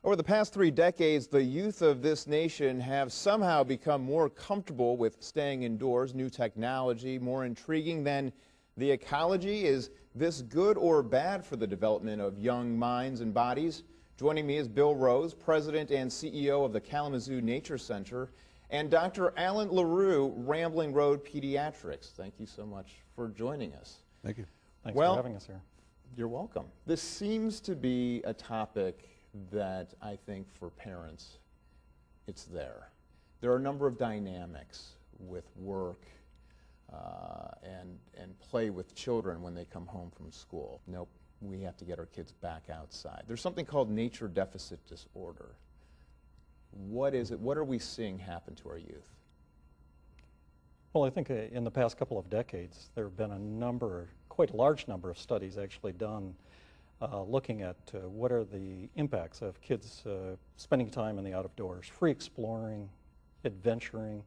Over the past 3 decades, the youth of this nation have somehow become more comfortable with staying indoors. New technology, more intriguing than the ecology. Is this good or bad for the development of young minds and bodies? Joining me is Bill Rose, President and CEO of the Kalamazoo Nature Center, and Dr. Allan, LaReau, Rambling Road Pediatricians. Thank you so much for joining us. Thank you. Thanks for having us here. You're welcome. This seems to be a topic that I think for parents, it's there. There are a number of dynamics with work and play with children when they come home from school. Nope, we have to get our kids back outside. There's something called nature deficit disorder. What is it? What are we seeing happen to our youth? Well, I think in the past couple of decades, there have been quite a large number of studies actually done looking at what are the impacts of kids spending time in the out of doors, free exploring, adventuring,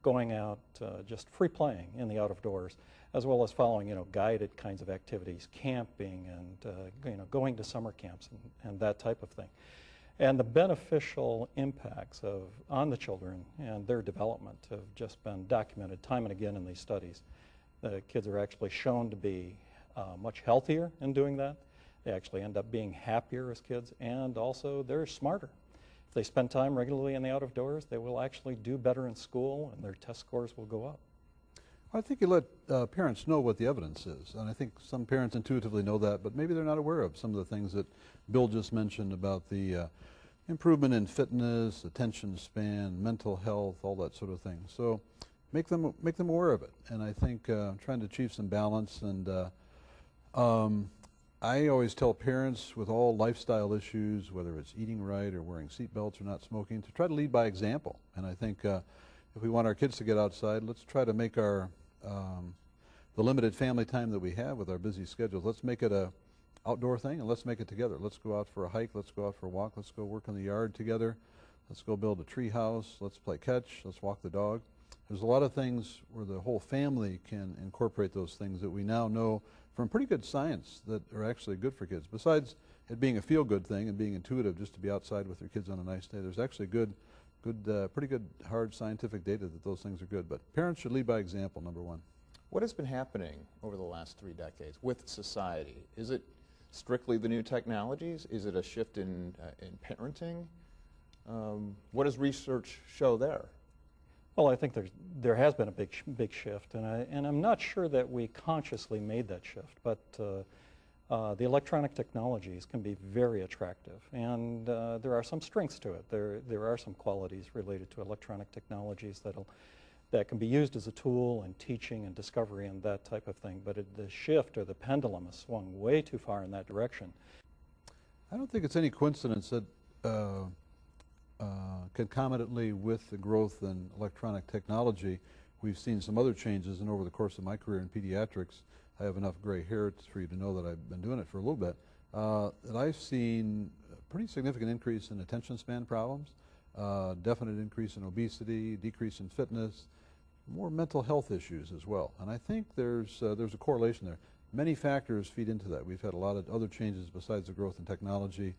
going out, just free playing in the out of doors, as well as following, guided kinds of activities, camping, and going to summer camps and that type of thing. And the beneficial impacts on the children and their development have just been documented time and again in these studies. The kids are actually shown to be much healthier in doing that. They actually end up being happier as kids, and also they're smarter. If they spend time regularly in the out of doors, they will actually do better in school and their test scores will go up. I think you let parents know what the evidence is, and I think some parents intuitively know that, but maybe they're not aware of some of the things that Bill just mentioned about the improvement in fitness, attention span, mental health, all that sort of thing. So make them aware of it, and I think trying to achieve some balance. And I always tell parents with all lifestyle issues, whether it's eating right or wearing seat belts or not smoking, to try to lead by example. And I think if we want our kids to get outside, let's try to make our the limited family time that we have with our busy schedules, let's make it a outdoor thing, and let's make it together. Let's go out for a hike, let's go out for a walk, let's go work in the yard together, let's go build a tree house, let's play catch, let's walk the dog. There's a lot of things where the whole family can incorporate those things that we now know from pretty good science that are actually good for kids. Besides it being a feel-good thing and being intuitive just to be outside with your kids on a nice day, there's actually pretty good hard scientific data that those things are good. But parents should lead by example, number one. What has been happening over the last 3 decades with society? Is it strictly the new technologies? Is it a shift in parenting? What does research show there? Well, I think there has been a big shift, and I'm not sure that we consciously made that shift, but the electronic technologies can be very attractive, and there are some strengths to it. There are some qualities related to electronic technologies that can be used as a tool in teaching and discovery and that type of thing, but the shift or the pendulum has swung way too far in that direction. I don't think it's any coincidence that concomitantly with the growth in electronic technology, we've seen some other changes, and over the course of my career in pediatrics, I have enough gray hair for you to know that I've been doing it for a little bit, that I've seen a pretty significant increase in attention span problems, definite increase in obesity, decrease in fitness, more mental health issues as well. And I think there's a correlation there. Many factors feed into that. We've had a lot of other changes besides the growth in technology.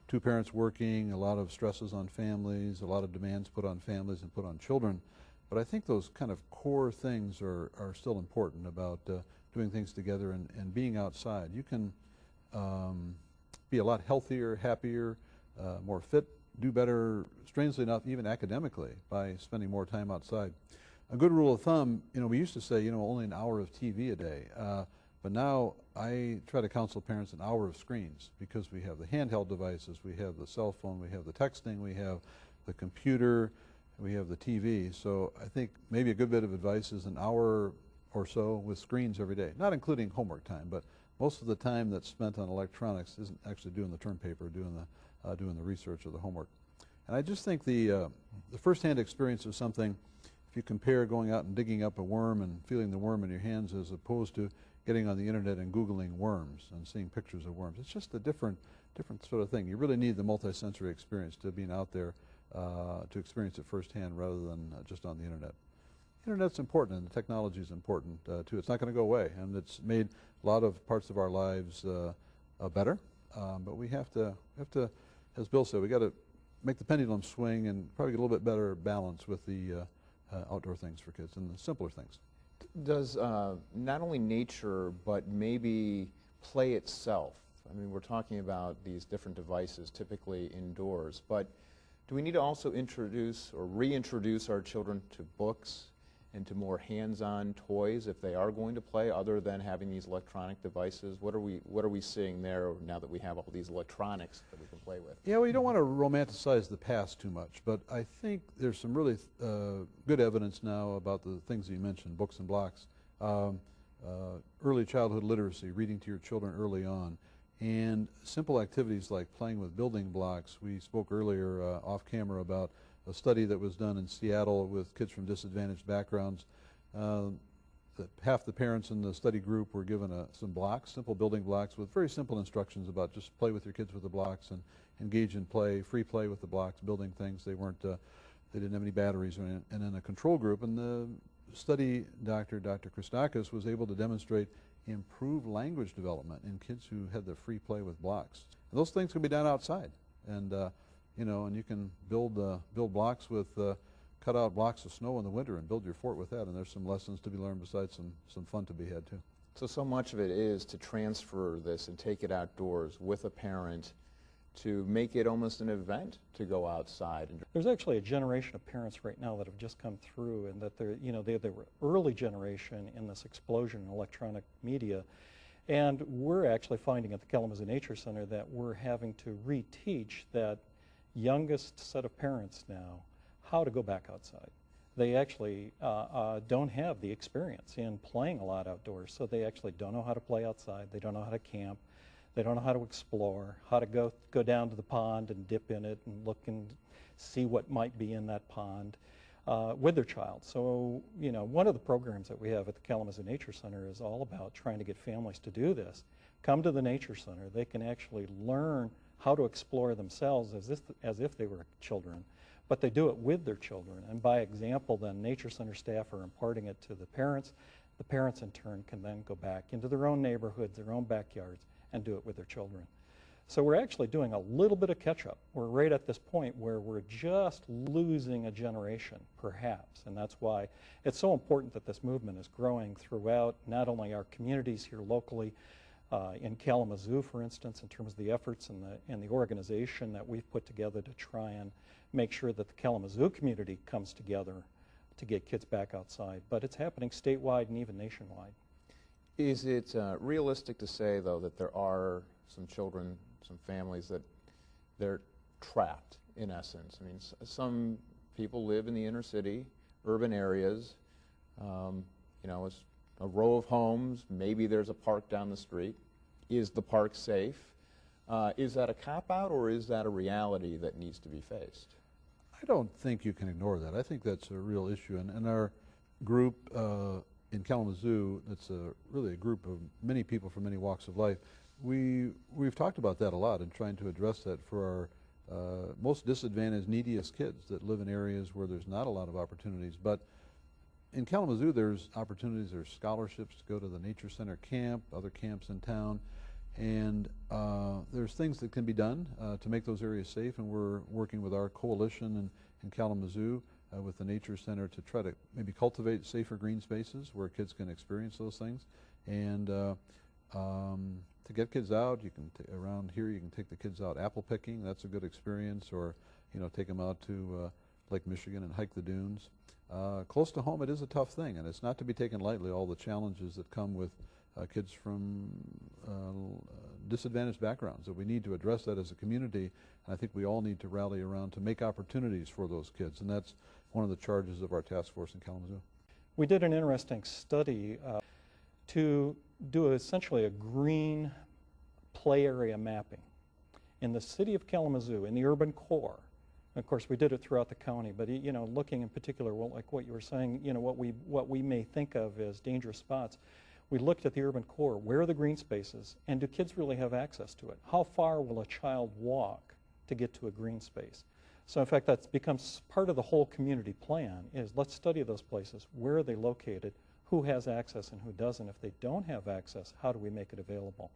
2 parents working, a lot of stresses on families, a lot of demands put on families and put on children. But I think those kind of core things are still important about doing things together and being outside. You can be a lot healthier, happier, more fit, do better, strangely enough, even academically, by spending more time outside. A good rule of thumb, we used to say, only an hour of TV a day. But now I try to counsel parents an hour of screens, because we have the handheld devices, we have the cell phone, we have the texting, we have the computer, we have the TV. So I think maybe a good bit of advice is an hour or so with screens every day, not including homework time, but most of the time that's spent on electronics isn't actually doing the term paper, doing the research or the homework. And I just think the first-hand experience of something, if you compare going out and digging up a worm and feeling the worm in your hands as opposed to getting on the internet and Googling worms and seeing pictures of worms, it's just a different sort of thing. You really need the multisensory experience to being out there to experience it firsthand rather than just on the internet. Internet's important, and the technology is important too. It's not going to go away, and it's made a lot of parts of our lives better. But we have to as Bill said, we got to make the pendulum swing and probably get a little bit better balance with the outdoor things for kids and the simpler things. Does not only nature, but maybe play itself, I mean, we're talking about these different devices typically indoors, but do we need to also introduce or reintroduce our children to books and to more hands-on toys if they are going to play, other than having these electronic devices? What are we seeing there now that we have all these electronics that we can play with? Yeah, well, you don't want to romanticize the past too much, but I think there's some really good evidence now about the things that you mentioned, books and blocks. Early childhood literacy, reading to your children early on, and simple activities like playing with building blocks. We spoke earlier off camera about a study that was done in Seattle with kids from disadvantaged backgrounds. Half the parents in the study group were given some blocks, simple building blocks with very simple instructions about just play with your kids with the blocks and engage in play, free play with the blocks, building things. They didn't have any batteries or anything. And then a control group, and the study Dr. Christakis was able to demonstrate improved language development in kids who had the free play with blocks. And those things can be done outside, and you know, and you can build blocks with cut out blocks of snow in the winter and build your fort with that. And there's some lessons to be learned besides some fun to be had too. So much of it is to transfer this and take it outdoors with a parent to make it almost an event to go outside. There's actually a generation of parents right now that have just come through, and that they were early generation in this explosion in electronic media. And we're actually finding at the Kalamazoo Nature Center that we're having to reteach that youngest set of parents now how to go back outside. They actually don't have the experience in playing a lot outdoors, so they actually don't know how to play outside. They don't know how to camp. They don't know how to explore, how to go down to the pond and dip in it and look and see what might be in that pond with their child. So, you know, one of the programs that we have at the Kalamazoo Nature Center is all about trying to get families to do this. Come to the Nature Center. They can actually learn how to explore themselves as if they were children, but they do it with their children. And by example, then Nature Center staff are imparting it to the parents. The parents in turn can then go back into their own neighborhoods, their own backyards, and do it with their children. So we're actually doing a little bit of catch-up. We're right at this point where we're just losing a generation, perhaps, and that's why it's so important that this movement is growing throughout not only our communities here locally, in Kalamazoo, for instance, in terms of the efforts and the organization that we've put together to try and make sure that the Kalamazoo community comes together to get kids back outside, but it's happening statewide and even nationwide. Is it realistic to say, though, that there are some children, some families that they're trapped, in essence? I mean, some people live in the inner city, urban areas. You know, it's a row of homes. Maybe there's a park down the street. Is the park safe? Is that a cop-out, or is that a reality that needs to be faced? I don't think you can ignore that. I think that's a real issue. And our group in Kalamazoo, that's really a group of many people from many walks of life. We've talked about that a lot and trying to address that for our most disadvantaged, neediest kids that live in areas where there's not a lot of opportunities. But in Kalamazoo, there's opportunities, there's scholarships to go to the Nature Center camp, other camps in town, and there's things that can be done to make those areas safe, and we're working with our coalition in Kalamazoo with the Nature Center to try to maybe cultivate safer green spaces where kids can experience those things. And to get kids out, you can around here you can take the kids out apple picking. That's a good experience, or take them out to Lake Michigan and hike the dunes. Close to home, it is a tough thing, and it's not to be taken lightly, all the challenges that come with kids from disadvantaged backgrounds. So we need to address that as a community, and I think we all need to rally around to make opportunities for those kids, and that's one of the charges of our task force in Kalamazoo. We did an interesting study to do essentially a green play area mapping in the city of Kalamazoo, in the urban core. Of course, we did it throughout the county, but looking in particular, well, like what you were saying, what we may think of as dangerous spots. We looked at the urban core. Where are the green spaces, and do kids really have access to it? How far will a child walk to get to a green space? So in fact, that becomes part of the whole community plan, is let's study those places. Where are they located? Who has access and who doesn't? If they don't have access, how do we make it available?